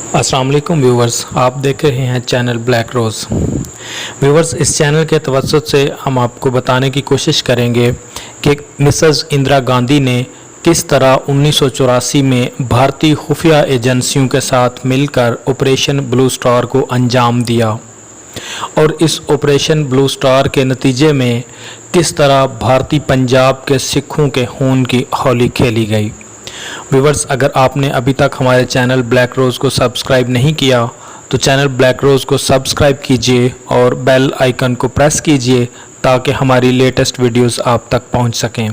अस्सलाम वालेकुम व्यूवर्स, आप देख रहे हैं चैनल ब्लैक रोज़। व्यूवर्स, इस चैनल के तवज्जुह से हम आपको बताने की कोशिश करेंगे कि मिसेस इंदिरा गांधी ने किस तरह 1984 में भारतीय खुफिया एजेंसियों के साथ मिलकर ऑपरेशन ब्लू स्टार को अंजाम दिया और इस ऑपरेशन ब्लू स्टार के नतीजे में किस तरह भारतीय पंजाब के सिखों के खून की होली खेली गई। व्यूवर्स, अगर आपने अभी तक हमारे चैनल ब्लैक रोज़ को सब्सक्राइब नहीं किया तो चैनल ब्लैक रोज़ को सब्सक्राइब कीजिए और बेल आइकन को प्रेस कीजिए ताकि हमारी लेटेस्ट वीडियोस आप तक पहुंच सकें।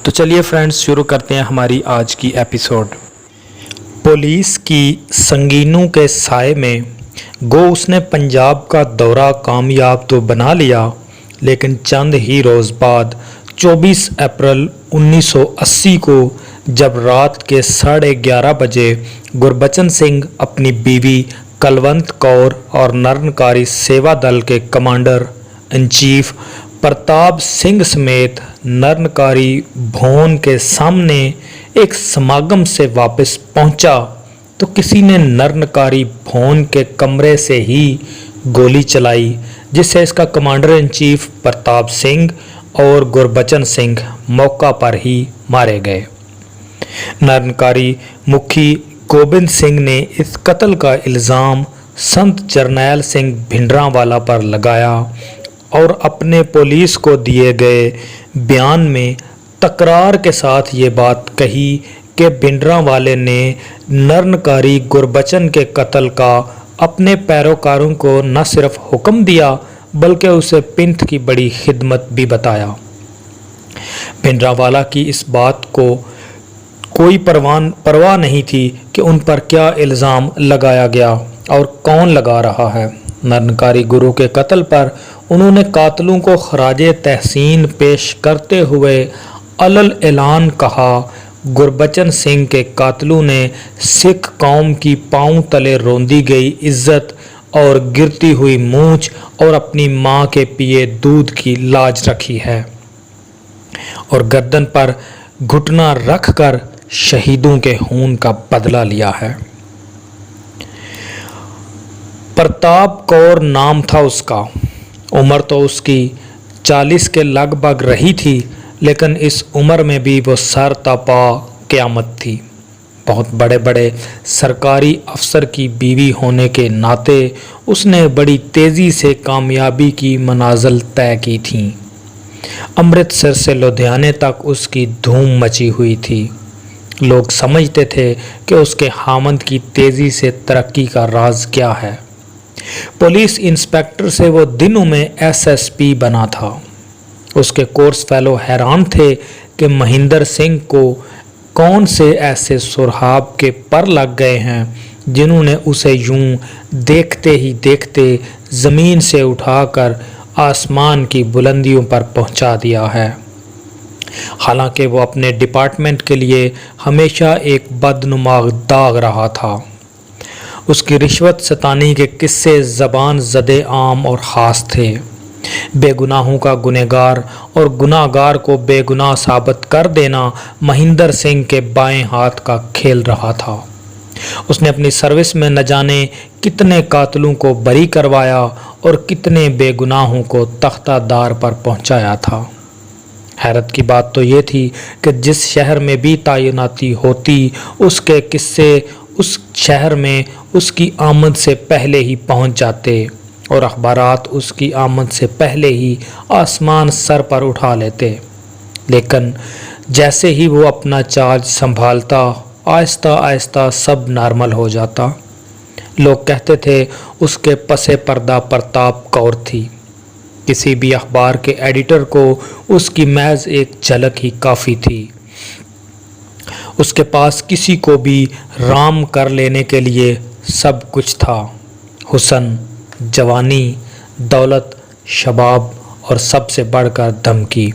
तो चलिए फ्रेंड्स, शुरू करते हैं हमारी आज की एपिसोड। पुलिस की संगीनों के साए में गो उसने पंजाब का दौरा कामयाब तो बना लिया, लेकिन चंद ही रोज़ बाद 24 अप्रैल 1980 को जब रात के 11:30 बजे गुरबचन सिंह अपनी बीवी कलवंत कौर और नरनकारी सेवा दल के commander in chief Pratap Singh समेत नरनकारी भवन के सामने एक समागम से वापस पहुंचा तो किसी ने नरनकारी भवन के कमरे से ही गोली चलाई, जिससे इसका commander in chief Pratap Singh और गुरबचन सिंह मौका पर ही मारे गए। नरनकारी मुखी गोबिंद सिंह ने इस कत्ल का इल्ज़ाम संत जरनैल सिंह भिंडरांवाला पर लगाया और अपने पुलिस को दिए गए बयान में तकरार के साथ ये बात कही कि भिंडरांवाले ने नरनकारी गुरबचन के कत्ल का अपने पैरोकारों को न सिर्फ हुक्म दिया बल्कि उसे पिंथ की बड़ी खिदमत भी बताया। भिंडरांवाला की इस बात को कोई परवाह नहीं थी कि उन पर क्या इल्ज़ाम लगाया गया और कौन लगा रहा है। नरनकारी गुरु के कत्ल पर उन्होंने कातलों को खराजे तहसीन पेश करते हुए अलल ऐलान कहा, गुरबचन सिंह के कातलों ने सिख कौम की पांव तले रौंदी गई इज्जत और गिरती हुई मूंछ और अपनी माँ के पिए दूध की लाज रखी है और गर्दन पर घुटना रखकर शहीदों के खून का बदला लिया है। प्रताप कौर नाम था उसका। उम्र तो उसकी 40 के लगभग रही थी, लेकिन इस उम्र में भी वो सर तपा क़यामत थी। बहुत बड़े बड़े सरकारी अफसर की बीवी होने के नाते उसने बड़ी तेज़ी से कामयाबी की मनाज़िल तय की थीं। अमृतसर से लुधियाने तक उसकी धूम मची हुई थी। लोग समझते थे कि उसके हामंद की तेज़ी से तरक्की का राज क्या है। पुलिस इंस्पेक्टर से वो दिनों में एसएसपी बना था। उसके कोर्स फेलो हैरान थे कि महेंद्र सिंह को कौन से ऐसे सुरहाब के पर लग गए हैं जिन्होंने उसे यूं देखते ही देखते ज़मीन से उठाकर आसमान की बुलंदियों पर पहुंचा दिया है। हालांकि वो अपने डिपार्टमेंट के लिए हमेशा एक बदनुमा दाग रहा था। उसकी रिश्वत सतानी के किस्से ज़बान ज़दे आम और ख़ास थे। बेगुनाहों का गुनहगार और गुनाहगार को बेगुनाह साबित कर देना महेंद्र सिंह के बाएं हाथ का खेल रहा था। उसने अपनी सर्विस में न जाने कितने कातलों को बरी करवाया और कितने बेगुनाहों को तख्तादार पर पहुंचाया था। हैरत की बात तो ये थी कि जिस शहर में भी तैनाती होती उसके किस्से उस शहर में उसकी आमद से पहले ही पहुंच जाते और अखबारात उसकी आमद से पहले ही आसमान सर पर उठा लेते। लेकिन जैसे ही वो अपना चार्ज संभालता, आहिस्ता आहिस्ता सब नॉर्मल हो जाता। लोग कहते थे उसके पसे पर्दा प्रताप कौर थी। किसी भी अखबार के एडिटर को उसकी महज एक झलक ही काफ़ी थी। उसके पास किसी को भी राम कर लेने के लिए सब कुछ था। हुस्न, जवानी, दौलत, शबाब और सबसे बढ़कर धमकी।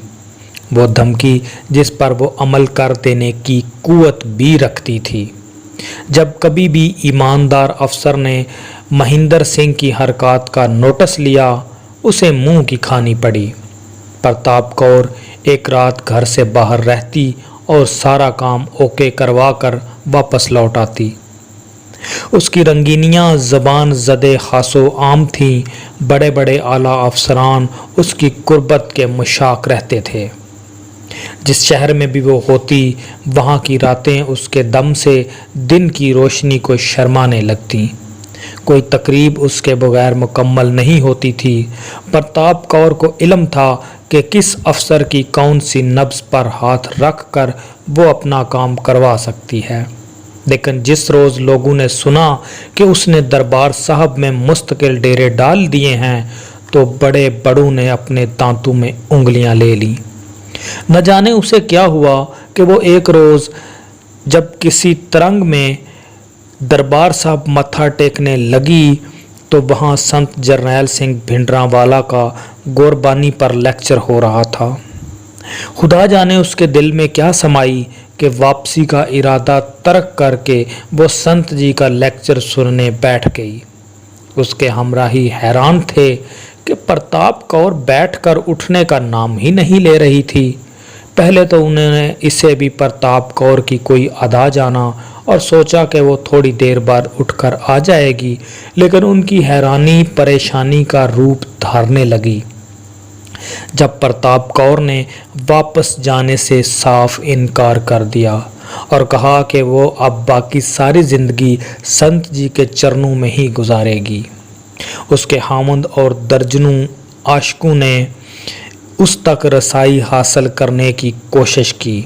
वो धमकी जिस पर वो अमल कर देने की कुव्वत भी रखती थी। जब कभी भी ईमानदार अफसर ने महेंद्र सिंह की हरकत का नोटिस लिया, उसे मुंह की खानी पड़ी। प्रताप कौर एक रात घर से बाहर रहती और सारा काम ओके करवा कर वापस लौट आती। اس کی رنگینیاں زبان زدے خاص و عام تھیں، بڑے بڑے اعلیٰ افسران اس کی قربت کے مشتاق رہتے تھے۔ جس شہر میں بھی وہ ہوتی وہاں کی راتیں اس کے دم سے دن کی روشنی کو شرمانے لگتیں۔ کوئی تقریب اس کے بغیر مکمل نہیں ہوتی تھی۔ پرتاپ کور کو علم تھا کہ کس افسر کی کون سی نبض پر ہاتھ رکھ کر وہ اپنا کام کروا سکتی ہے، لیکن جس روز لوگوں نے سنا کہ اس نے دربار صاحب میں مستقل ڈیرے ڈال دیے ہیں تو بڑے بڑوں نے اپنے دانتوں میں انگلیاں لے لیں۔ نہ جانے اسے کیا ہوا کہ وہ ایک روز جب کسی ترنگ میں دربار صاحب متھا ٹیکنے لگی تو وہاں سنت جرنیل سنگھ بھنڈراوالا کا گوربانی پر لیکچر ہو رہا تھا۔ خدا جانے اس کے دل میں کیا سمائی کہ واپسی کا ارادہ ترک کر کے وہ سنت جی کا لیکچر سننے بیٹھ گئی۔ اس کے ہمراہی حیران تھے کہ پرتاپ کور بیٹھ کر اٹھنے کا نام ہی نہیں لے رہی تھی۔ پہلے تو انہوں نے اسے بھی پرتاپ کور کی کوئی ادا جانا اور سوچا کہ وہ تھوڑی دیر بعد اٹھ کر آ جائے گی، لیکن ان کی حیرانی پریشانی کا روپ دھارنے لگی جب پرتاپ کور نے واپس جانے سے صاف انکار کر دیا اور کہا کہ وہ اب باقی ساری زندگی سنت جی کے چرنوں میں ہی گزارے گی۔ اس کے خامند اور درجنوں عاشقوں نے اس تک رسائی حاصل کرنے کی کوشش کی،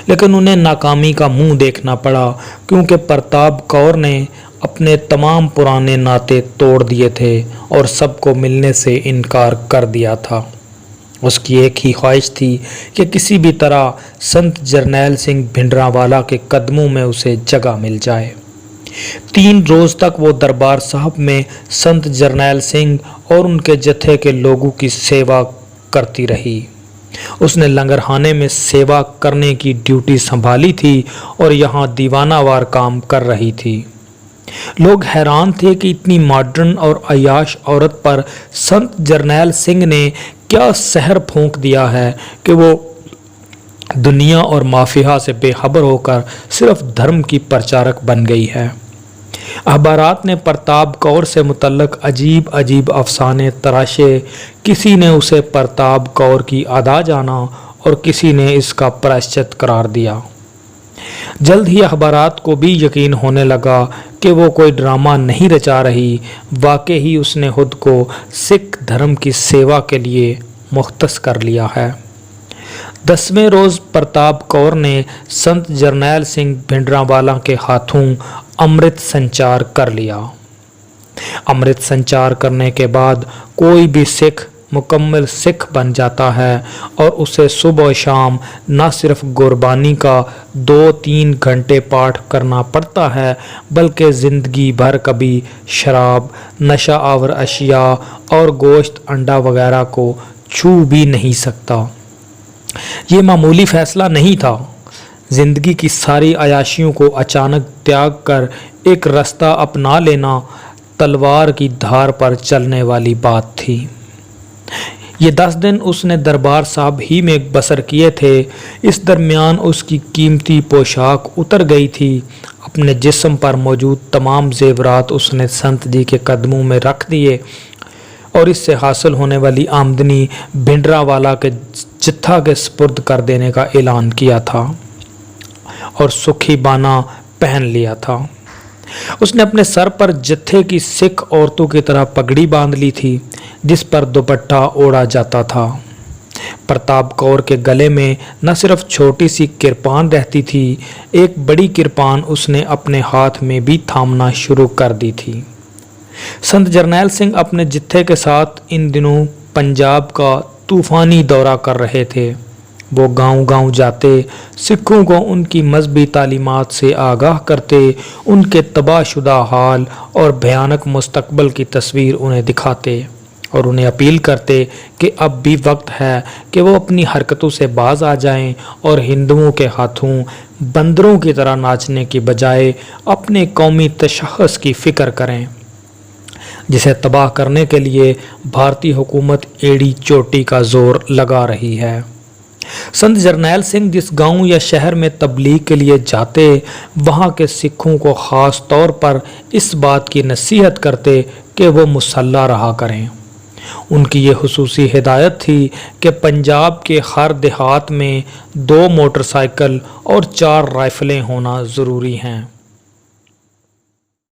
لیکن انہیں ناکامی کا منہ دیکھنا پڑا، کیونکہ پرتاپ کور نے اپنے تمام پرانے ناطے توڑ دیے تھے اور سب کو ملنے سے انکار کر دیا تھا۔ اس کی ایک ہی خواہش تھی کہ کسی بھی طرح سنت جرنیل سنگھ بھنڈراوالا کے قدموں میں اسے جگہ مل جائے۔ 3 روز تک وہ دربار صاحب میں سنت جرنیل سنگھ اور ان کے جتھے کے لوگوں کی سیوا کرتی رہی۔ اس نے لنگر خانے میں سیوا کرنے کی ڈیوٹی سنبھالی تھی اور یہاں دیوانہ وار کام کر رہی تھی۔ لوگ حیران تھے کہ اتنی ماڈرن اور عیاش عورت پر سنت جرنیل سنگھ نے کیا سحر پھونک دیا ہے کہ وہ دنیا اور مافیہ سے بے خبر ہو کر صرف دھرم کی پرچارک بن گئی ہے۔ اخبارات نے پرتاپ کور سے متعلق عجیب عجیب افسانے تراشے، کسی نے اسے پرتاپ کور کی ادا جانا اور کسی نے اس کا پراشچت قرار دیا۔ جلد ہی اخبارات کو بھی یقین ہونے لگا کہ وہ کوئی ڈرامہ نہیں رچا رہی، واقعی اس نے خود کو سکھ دھرم کی سیوا کے لیے مختص کر لیا ہے۔ 10ویں روز پرتاپ کور نے سنت جرنیل سنگھ بھنڈراوالا کے ہاتھوں امرت سنچار کر لیا۔ امرت سنچار کرنے کے بعد کوئی بھی سکھ مکمل سکھ بن جاتا ہے اور اسے صبح و شام نہ صرف گوربانی کا 2-3 گھنٹے پاٹھ کرنا پڑتا ہے، بلکہ زندگی بھر کبھی شراب، نشہ آور اشیاء اور گوشت انڈا وغیرہ کو چھو بھی نہیں سکتا۔ یہ معمولی فیصلہ نہیں تھا۔ زندگی کی ساری عیاشیوں کو اچانک تیاگ کر ایک رستہ اپنا لینا تلوار کی دھار پر چلنے والی بات تھی۔ یہ 10 دن اس نے دربار صاحب ہی میں بسر کیے تھے۔ اس درمیان اس کی قیمتی پوشاک اتر گئی تھی۔ اپنے جسم پر موجود تمام زیورات اس نے سنت جی کے قدموں میں رکھ دیے اور اس سے حاصل ہونے والی آمدنی بھنڈراوالا کے جتھا کے سپرد کر دینے کا اعلان کیا تھا اور سکھی بانا پہن لیا تھا۔ اس نے اپنے سر پر جتھے کی سکھ عورتوں کی طرح پگڑی باندھ لی تھی، جس پر دوپٹہ اوڑھا جاتا تھا۔ پرتاپ کور کے گلے میں نہ صرف چھوٹی سی کرپان رہتی تھی، ایک بڑی کرپان اس نے اپنے ہاتھ میں بھی تھامنا شروع کر دی تھی۔ سنت جرنیل سنگھ اپنے جتھے کے ساتھ ان دنوں پنجاب کا طوفانی دورہ کر رہے تھے۔ وہ گاؤں گاؤں جاتے، سکھوں کو ان کی مذہبی تعلیمات سے آگاہ کرتے، ان کے تباہ شدہ حال اور بھیانک مستقبل کی تصویر انہیں دکھاتے اور انہیں اپیل کرتے کہ اب بھی وقت ہے کہ وہ اپنی حرکتوں سے باز آ جائیں اور ہندوؤں کے ہاتھوں بندروں کی طرح ناچنے کی بجائے اپنے قومی تشخص کی فکر کریں، جسے تباہ کرنے کے لیے بھارتی حکومت ایڑی چوٹی کا زور لگا رہی ہے۔ संत जरनैल सिंह जिस गांव या शहर में तबलीग के लिए जाते, वहाँ के सिखों को ख़ास तौर पर इस बात की नसीहत करते कि वो मुसल्ला रहा करें। उनकी ये हुसूसी हिदायत थी कि पंजाब के हर देहात में 2 मोटरसाइकिल और 4 राइफलें होना ज़रूरी हैं।